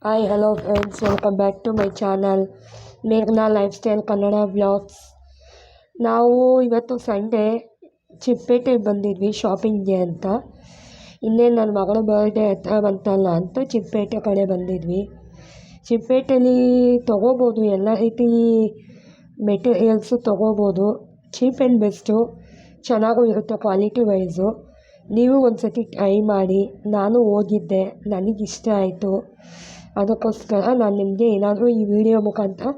Hi hello friends, welcome back to my channel ಮೇಘನಾ lifestyle Kannada vlogs. ನಾವು ಇವತ್ತು Sunday ಚಿಕ್ಕಪೇಟೆಗೆ ಬಂದಿದ್ವಿ ಶಾಪಿಂಗ್ಗೆ ಅಂತ. ಇನ್ನೇನು ನನ್ನ ಮಗಳ ಬರ್ಡೇ ಹತ್ರ ಬಂತಲ್ಲ ಅಂತ ಚಿಕ್ಕಪೇಟೆ ಕಡೆ ಬಂದಿದ್ವಿ. ಚಿಕ್ಕಪೇಟೆಯಲ್ಲಿ ತೊಗೋಬೋದು, ಎಲ್ಲ ರೀತಿ ಮೆಟೀರಿಯಲ್ಸು ತೊಗೋಬೋದು. ಚೀಪ್ ಆ್ಯಂಡ್ ಬೆಸ್ಟು, ಚೆನ್ನಾಗೂ ಇರುತ್ತೆ ಕ್ವಾಲಿಟಿ ವೈಸು. ನೀವು ಒಂದು ಸತಿ ಟ್ರೈ ಮಾಡಿ. ನಾನು ಹೋಗಿದ್ದೆ, ನನಗಿಷ್ಟ ಆಯಿತು. ಅದಕ್ಕೋಸ್ಕರ ನಾನು ನಿಮಗೆ ಏನಾದರೂ ಈ ವಿಡಿಯೋ ಮುಖಾಂತರ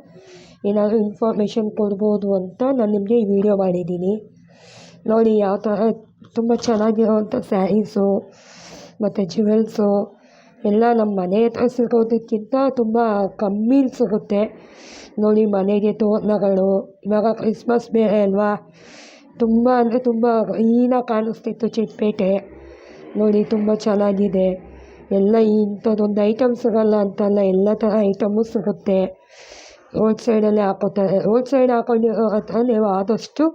ಏನಾದರೂ ಇನ್ಫಾರ್ಮೇಷನ್ ಕೊಡ್ಬೋದು ಅಂತ ನಾನು ನಿಮಗೆ ಈ ವಿಡಿಯೋ ಮಾಡಿದ್ದೀನಿ. ನೋಡಿ ಯಾವ ಥರ ತುಂಬ ಚೆನ್ನಾಗಿರೋವಂಥ ಸ್ಯಾರೀಸು ಮತ್ತು ಜ್ಯುವೆಲ್ಸು ಎಲ್ಲ ನಮ್ಮ ಮನೆ ಹತ್ರ ಸಿಗೋದಕ್ಕಿಂತ ತುಂಬ ಕಮ್ಮಿಲಿ ಸಿಗುತ್ತೆ. ನೋಡಿ, ಮನೆಗೆ ತೋರಣಗಳು, ಇವಾಗ ಕ್ರಿಸ್ಮಸ್ ಬೇರೆ ಅಲ್ವಾ, ತುಂಬ ಅಂದರೆ ತುಂಬ ಕ್ಲೀನಾಗಿ ಕಾಣಿಸ್ತಿತ್ತು ಚಿಕ್ಕಪೇಟೆ. ನೋಡಿ ತುಂಬ ಚೆನ್ನಾಗಿದೆ. ಎಲ್ಲ ಇಂಥದ್ದೊಂದು ಐಟಮ್ ಸಿಗೋಲ್ಲ ಅಂತಲ್ಲ, ಎಲ್ಲ ಥರ ಐಟಮು ಸಿಗುತ್ತೆ. ರೋಡ್ ಸೈಡಲ್ಲೇ ಹಾಕೋತಾರೆ. ರೋಡ್ ಸೈಡ್ ಹಾಕೊಂಡಿರೋ ಹತ್ರ ನೀವು ಆದಷ್ಟು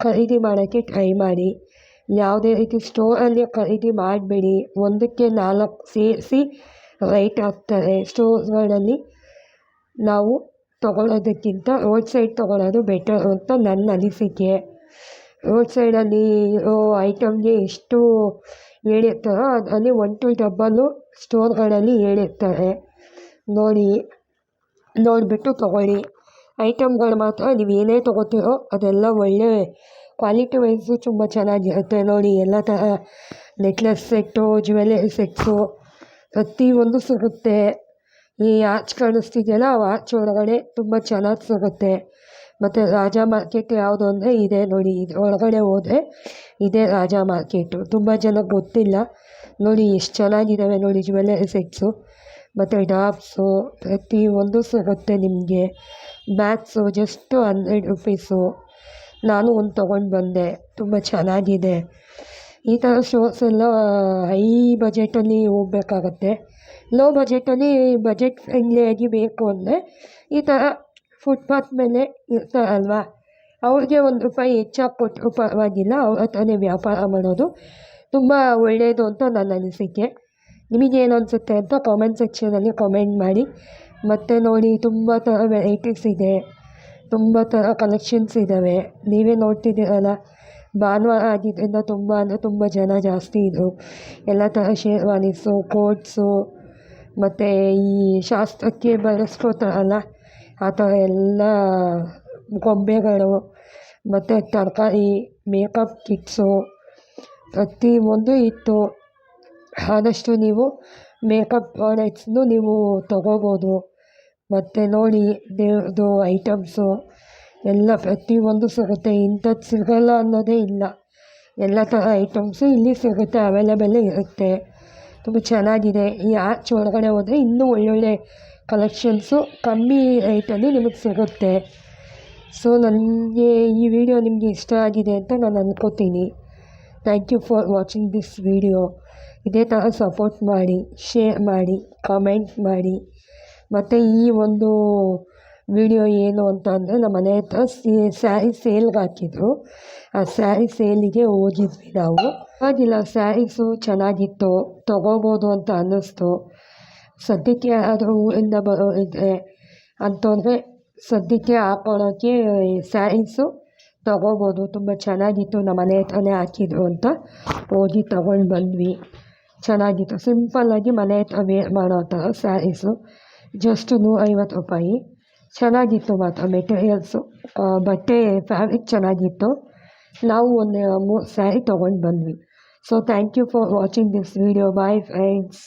ಖರೀದಿ ಮಾಡೋಕ್ಕೆ ಟ್ರೈ ಮಾಡಿ. ಯಾವುದೇ ರೀತಿ ಸ್ಟೋರಲ್ಲಿ ಖರೀದಿ ಮಾಡಬೇಡಿ. ಒಂದಕ್ಕೆ 4 ಸೇರಿಸಿ ರೈಟ್ ಹಾಕ್ತಾರೆ. ಸ್ಟೋರ್ಸ್ಗಳಲ್ಲಿ ನಾವು ತೊಗೊಳೋದಕ್ಕಿಂತ ರೋಡ್ ಸೈಡ್ ತೊಗೊಳೋದು ಬೆಟರ್ ಅಂತ ನನ್ನ ಅನಿಸಿಕೆ. ರೋಡ್ ಸೈಡಲ್ಲಿ ಇರೋ ಐಟಮ್ಗೆ ಎಷ್ಟು ಹೇಳಿರ್ತಾರೋ ಅದರಲ್ಲಿ 1 to ಡಬಲ್ಲು ಸ್ಟೋರ್ಗಳಲ್ಲಿ ಹೇಳಿರ್ತಾರೆ. ನೋಡಿಬಿಟ್ಟು ತೊಗೊಳ್ಳಿ. ಐಟಮ್ಗಳು ಮಾತ್ರ ನೀವು ಏನೇ ತೊಗೋತೀರೋ ಅದೆಲ್ಲ ಒಳ್ಳೆ ಕ್ವಾಲಿಟಿ ವೈಸು ತುಂಬ ಚೆನ್ನಾಗಿರುತ್ತೆ. ನೋಡಿ, ಎಲ್ಲ ಥರ ನೆಕ್ಲೆಸ್ ಸೆಟ್ಟು, ಜ್ಯುವೆಲರಿ ಸೆಟ್ಸು ಪ್ರತಿಯೊಂದು ಸಿಗುತ್ತೆ. ಈ ಆರ್ಚ್ ಕಾಣಿಸ್ತಿದೆಯಲ್ಲ, ಆ ಆರ್ಚ್ ಒಳಗಡೆ ತುಂಬ ಚೆನ್ನಾಗಿ ಸಿಗುತ್ತೆ. ಮತ್ತು ರಾಜಾ ಮಾರ್ಕೆಟ್ ಯಾವುದು ಅಂದರೆ ಇದೆ ನೋಡಿ, ಇದು ಒಳಗಡೆ ಹೋದರೆ ಇದೇ ರಾಜಾ ಮಾರ್ಕೆಟು. ತುಂಬ ಜನಕ್ಕೆ ಗೊತ್ತಿಲ್ಲ. ನೋಡಿ ಎಷ್ಟು ಚೆನ್ನಾಗಿದ್ದಾವೆ ನೋಡಿ ಜ್ಯುವೆಲರಿ ಸೆಟ್ಸು ಮತ್ತು ಡಾಬ್ಸು ಪ್ರತಿಯೊಂದು ಸಿಗುತ್ತೆ ನಿಮಗೆ. Bags just 100 rupees. ನಾನು ಒಂದು ತೊಗೊಂಡು ಬಂದೆ, ತುಂಬ ಚೆನ್ನಾಗಿದೆ. ಈ ಥರ ಶೋಸ್ ಎಲ್ಲ ಹೈ ಬಜೆಟಲ್ಲಿ ಹೋಗಬೇಕಾಗತ್ತೆ. ಲೋ ಬಜೆಟಲ್ಲಿ ಬಜೆಟ್ ಫ್ರೆಂಡ್ಲಿಯಾಗಿ ಬೇಕು ಅಂದರೆ ಈ ಥರ ಫುಟ್ಪಾತ್ ಮೇಲೆ ಇರ್ತಾರಲ್ವ, ಅವ್ರಿಗೆ ₹1 ಹೆಚ್ಚಾಗಿ ಕೊಟ್ಟರು ಪರವಾಗಿಲ್ಲ. ಅವ್ರ ಹತ್ರನೇ ವ್ಯಾಪಾರ ಮಾಡೋದು ತುಂಬ ಒಳ್ಳೆಯದು ಅಂತ ನನ್ನ ಅನಿಸಿಕೆ. ನಿಮಗೇನು ಅನಿಸುತ್ತೆ ಅಂತ ಕಾಮೆಂಟ್ ಸೆಕ್ಷನಲ್ಲಿ ಕಾಮೆಂಟ್ ಮಾಡಿ. ಮತ್ತು ನೋಡಿ, ತುಂಬ ಥರ ವೆರೈಟೀಸ್ ಇದೆ, ತುಂಬ ಥರ ಕಲೆಕ್ಷನ್ಸ್ ಇದ್ದಾವೆ. ನೀವೇ ನೋಡ್ತಿದ್ದೀರಲ್ಲ, ಭಾನುವಾರ ಆಗಿದ್ದರಿಂದ ತುಂಬ ಅಂದರೆ ತುಂಬ ಜನ ಜಾಸ್ತಿ ಇದ್ದರು. ಎಲ್ಲ ಥರ ಶೇರ್ವಾನೀಸು, ಕೋಟ್ಸು ಮತ್ತು ಈ ಶಾಸ್ತ್ರಕ್ಕೆ ಬಳಸ್ಕೋತಾರಲ್ಲ ಆ ಥರ ಎಲ್ಲ ಗೊಂಬೆಗಳು ಮತ್ತು ತರಕಾರಿ, ಮೇಕಪ್ ಕಿಟ್ಸು ಪ್ರತಿಯೊಂದು ಇತ್ತು. ಆದಷ್ಟು ನೀವು ಮೇಕಪ್ ಪ್ರಾಡಕ್ಟ್ಸ್ನು ನೀವು ತೊಗೋಬೋದು. ಮತ್ತು ನೋಡಿ, ದೇವ್ರದ್ದು ಐಟಮ್ಸು ಎಲ್ಲ ಪ್ರತಿಯೊಂದು ಸಿಗುತ್ತೆ. ಇಂಥದ್ದು ಸಿಗೋಲ್ಲ ಅನ್ನೋದೇ ಇಲ್ಲ. ಎಲ್ಲ ಥರ ಐಟಮ್ಸು ಇಲ್ಲಿ ಸಿಗುತ್ತೆ, ಅವೈಲೇಬಲ್ಲೇ ಇರುತ್ತೆ. ತುಂಬ ಚೆನ್ನಾಗಿದೆ. ಈ ಆರ್ಚ್ ಒಳಗಡೆ ಹೋದರೆ ಇನ್ನೂ ಒಳ್ಳೊಳ್ಳೆ ಕಲೆಕ್ಷನ್ಸು ಕಮ್ಮಿ ರೇಟಲ್ಲಿ ನಿಮಗೆ ಸಿಗುತ್ತೆ. ಸೊ ನನಗೆ ಈ ವಿಡಿಯೋ ನಿಮಗೆ ಇಷ್ಟ ಆಗಿದೆ ಅಂತ ನಾನು ಅಂದ್ಕೋತೀನಿ. Thank you for watching this video. ಇದೇ ಥರ ಸಪೋರ್ಟ್ ಮಾಡಿ, ಶೇರ್ ಮಾಡಿ, ಕಮೆಂಟ್ ಮಾಡಿ. ಮತ್ತು ಈ ಒಂದು ವಿಡಿಯೋ ಏನು ಅಂತ ಅಂದರೆ, ನಮ್ಮ ಮನೆ ಹತ್ರ ಸ್ಯಾರಿ ಸೇಲ್ಗೆ ಹಾಕಿದ್ರು. ಆ ಸ್ಯಾರಿ ಸೇಲಿಗೆ ಹೋಗಿದ್ವಿ ನಾವು. ಆಗಿಲ್ಲ, ಸ್ಯಾರೀಸು ಚೆನ್ನಾಗಿತ್ತು, ತೊಗೋಬೋದು ಅಂತ ಅನ್ನಿಸ್ತು. ಸದ್ಯಕ್ಕೆ ಯಾರಾದರೂ ಊರಿಂದ ಬರೋರಿದ್ದರೆ ಅಂತಂದರೆ ಸದ್ಯಕ್ಕೆ ಹಾಕೊಳ್ಳೋಕ್ಕೆ ಸ್ಯಾರೀಸು ತೊಗೋಬೋದು. ತುಂಬ ಚೆನ್ನಾಗಿತ್ತು, ನಮ್ಮ ಮನೆ ಹತ್ರನೇ ಹಾಕಿದ್ರು ಅಂತ ಹೋಗಿ ತೊಗೊಂಡು ಬಂದ್ವಿ. ಚೆನ್ನಾಗಿತ್ತು, ಸಿಂಪಲ್ಲಾಗಿ ಮನೆ ಹತ್ರ ವೇರ್ ಮಾಡೋ ಥರ ಸ್ಯಾರೀಸು. ಜಸ್ಟ್ ₹150. ಚೆನ್ನಾಗಿತ್ತು ಮಾತ್ರ ಮೆಟೀರಿಯಲ್ಸು, ಬಟ್ಟೆ ಫ್ಯಾಬ್ರಿಕ್ ಚೆನ್ನಾಗಿತ್ತು. ನಾವು ಒಂದು 3 ಸ್ಯಾರಿ ತೊಗೊಂಡು ಬಂದ್ವಿ. So thank you for watching this video. Bye friends.